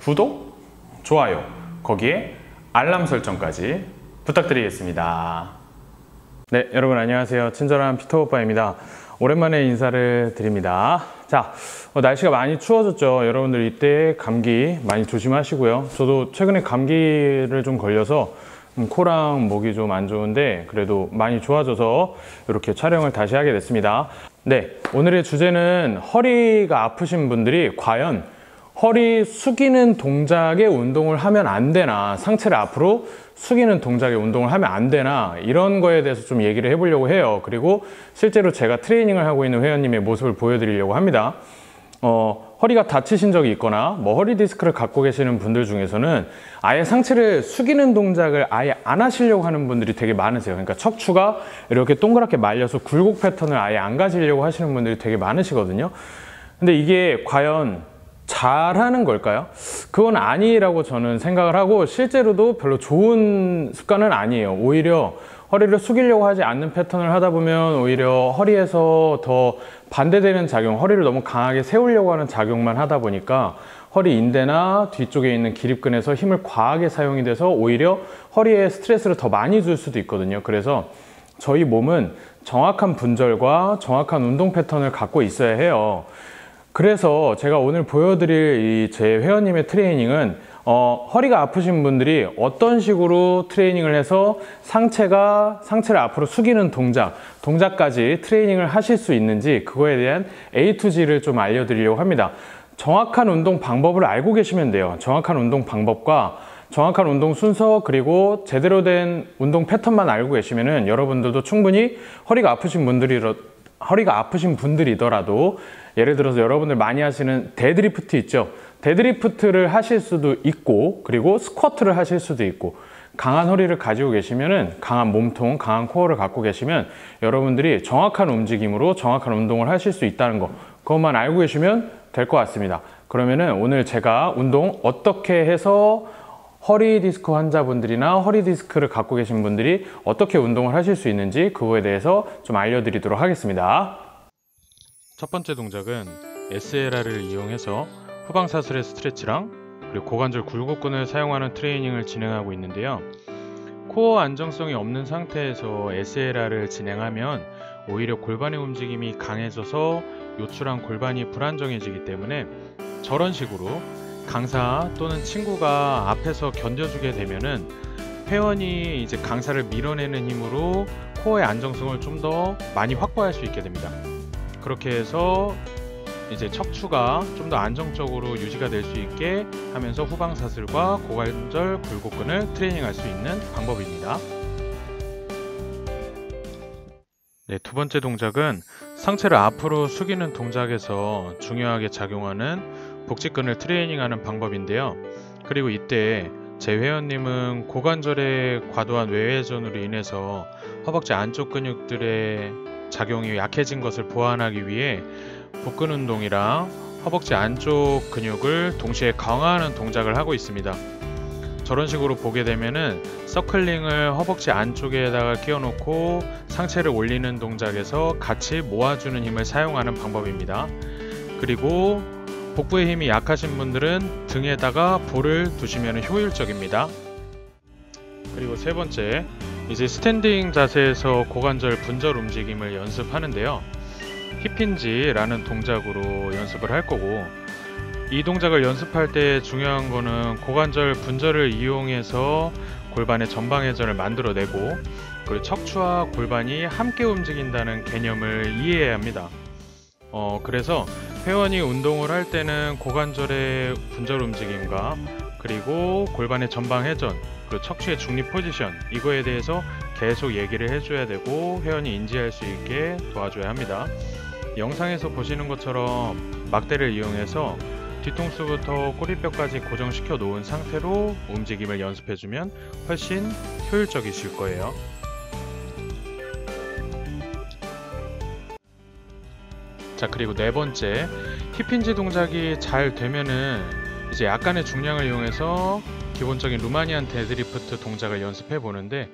구독, 좋아요, 거기에 알람 설정까지 부탁드리겠습니다. 네, 여러분 안녕하세요. 친절한 피터 오빠입니다. 오랜만에 인사를 드립니다. 자, 날씨가 많이 추워졌죠. 여러분들 이때 감기 많이 조심하시고요. 저도 최근에 감기를 좀 걸려서 코랑 목이 좀 안 좋은데 그래도 많이 좋아져서 이렇게 촬영을 다시 하게 됐습니다. 네, 오늘의 주제는 허리가 아프신 분들이 과연 허리 숙이는 동작의 운동을 하면 안 되나, 상체를 앞으로 숙이는 동작의 운동을 하면 안 되나, 이런 거에 대해서 좀 얘기를 해보려고 해요. 그리고 실제로 제가 트레이닝을 하고 있는 회원님의 모습을 보여드리려고 합니다. 허리가 다치신 적이 있거나 허리 디스크를 갖고 계시는 분들 중에서는 아예 상체를 숙이는 동작을 아예 안 하시려고 하는 분들이 되게 많으세요. 그러니까 척추가 이렇게 동그랗게 말려서 굴곡 패턴을 아예 안 가지려고 하시는 분들이 되게 많으시거든요. 근데 이게 과연 잘하는 걸까요? 그건 아니라고 저는 생각을 하고, 실제로도 별로 좋은 습관은 아니에요. 오히려 허리를 숙이려고 하지 않는 패턴을 하다 보면 오히려 허리에서 더 반대되는 작용, 허리를 너무 강하게 세우려고 하는 작용만 하다 보니까 허리 인대나 뒤쪽에 있는 기립근에서 힘을 과하게 사용이 돼서 오히려 허리에 스트레스를 더 많이 줄 수도 있거든요. 그래서 저희 몸은 정확한 분절과 정확한 운동 패턴을 갖고 있어야 해요. 그래서 제가 오늘 보여드릴 제 회원님의 트레이닝은 허리가 아프신 분들이 어떤 식으로 트레이닝을 해서 상체를 앞으로 숙이는 동작까지 트레이닝을 하실 수 있는지, 그거에 대한 A to G를 좀 알려드리려고 합니다. 정확한 운동 방법을 알고 계시면 돼요. 정확한 운동 방법과 정확한 운동 순서, 그리고 제대로 된 운동 패턴만 알고 계시면은 여러분들도 충분히 허리가 아프신 분들이더라도 예를 들어서 여러분들 많이 하시는 데드리프트 있죠. 데드리프트를 하실 수도 있고, 그리고 스쿼트를 하실 수도 있고, 강한 허리를 가지고 계시면은, 강한 몸통, 강한 코어를 갖고 계시면 여러분들이 정확한 움직임으로 정확한 운동을 하실 수 있다는 거, 그것만 알고 계시면 될 것 같습니다. 그러면은 오늘 제가 운동 어떻게 해서 허리 디스크 환자분들이나 허리 디스크를 갖고 계신 분들이 어떻게 운동을 하실 수 있는지, 그거에 대해서 좀 알려드리도록 하겠습니다. 첫 번째 동작은 SLR을 이용해서 후방사슬의 스트레치랑 그리고 고관절 굴곡근을 사용하는 트레이닝을 진행하고 있는데요. 코어 안정성이 없는 상태에서 SLR을 진행하면 오히려 골반의 움직임이 강해져서 요출한 골반이 불안정해지기 때문에, 저런 식으로 강사 또는 친구가 앞에서 견뎌주게 되면은 회원이 이제 강사를 밀어내는 힘으로 코어의 안정성을 좀 더 많이 확보할 수 있게 됩니다. 그렇게 해서 이제 척추가 좀 더 안정적으로 유지가 될 수 있게 하면서 후방사슬과 고관절 굴곡근을 트레이닝할 수 있는 방법입니다. 네, 두 번째 동작은 상체를 앞으로 숙이는 동작에서 중요하게 작용하는 복직근을 트레이닝하는 방법인데요. 그리고 이때 제 회원님은 고관절의 과도한 외회전으로 인해서 허벅지 안쪽 근육들의 작용이 약해진 것을 보완하기 위해 복근 운동이랑 허벅지 안쪽 근육을 동시에 강화하는 동작을 하고 있습니다. 저런 식으로 보게 되면은 서클링을 허벅지 안쪽에다가 끼워 놓고 상체를 올리는 동작에서 같이 모아주는 힘을 사용하는 방법입니다. 그리고 복부의 힘이 약하신 분들은 등에다가 볼을 두시면 효율적입니다. 그리고 세 번째, 이제 스탠딩 자세에서 고관절 분절 움직임을 연습하는데요. 힙힌지라는 동작으로 연습을 할 거고, 이 동작을 연습할 때 중요한 거는 고관절 분절을 이용해서 골반의 전방 회전을 만들어내고, 그리고 척추와 골반이 함께 움직인다는 개념을 이해해야 합니다. 그래서 회원이 운동을 할 때는 고관절의 분절 움직임과 그리고 골반의 전방 회전, 그리고 척추의 중립 포지션, 이거에 대해서 계속 얘기를 해줘야 되고 회원이 인지할 수 있게 도와줘야 합니다. 영상에서 보시는 것처럼 막대를 이용해서 뒤통수부터 꼬리뼈까지 고정시켜 놓은 상태로 움직임을 연습해주면 훨씬 효율적이실 거예요. 자, 그리고 네 번째, 힙힌지 동작이 잘 되면은 이제 약간의 중량을 이용해서 기본적인 루마니안 데드리프트 동작을 연습해 보는데,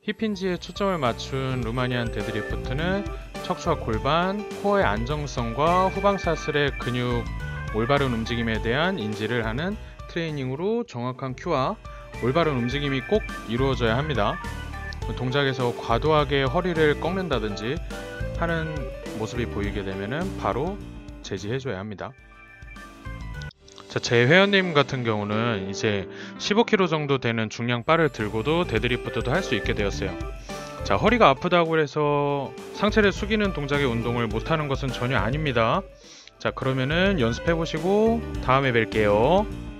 힙힌지에 초점을 맞춘 루마니안 데드리프트는 척추와 골반, 코어의 안정성과 후방사슬의 근육 올바른 움직임에 대한 인지를 하는 트레이닝으로 정확한 큐와 올바른 움직임이 꼭 이루어져야 합니다. 동작에서 과도하게 허리를 꺾는다든지 하는 모습이 보이게 되면 바로 제지해줘야 합니다. 자, 제 회원님 같은 경우는 이제 15kg 정도 되는 중량 바를 들고도 데드리프트도 할 수 있게 되었어요. 자, 허리가 아프다고 해서 상체를 숙이는 동작의 운동을 못하는 것은 전혀 아닙니다. 자, 그러면은 연습해 보시고 다음에 뵐게요.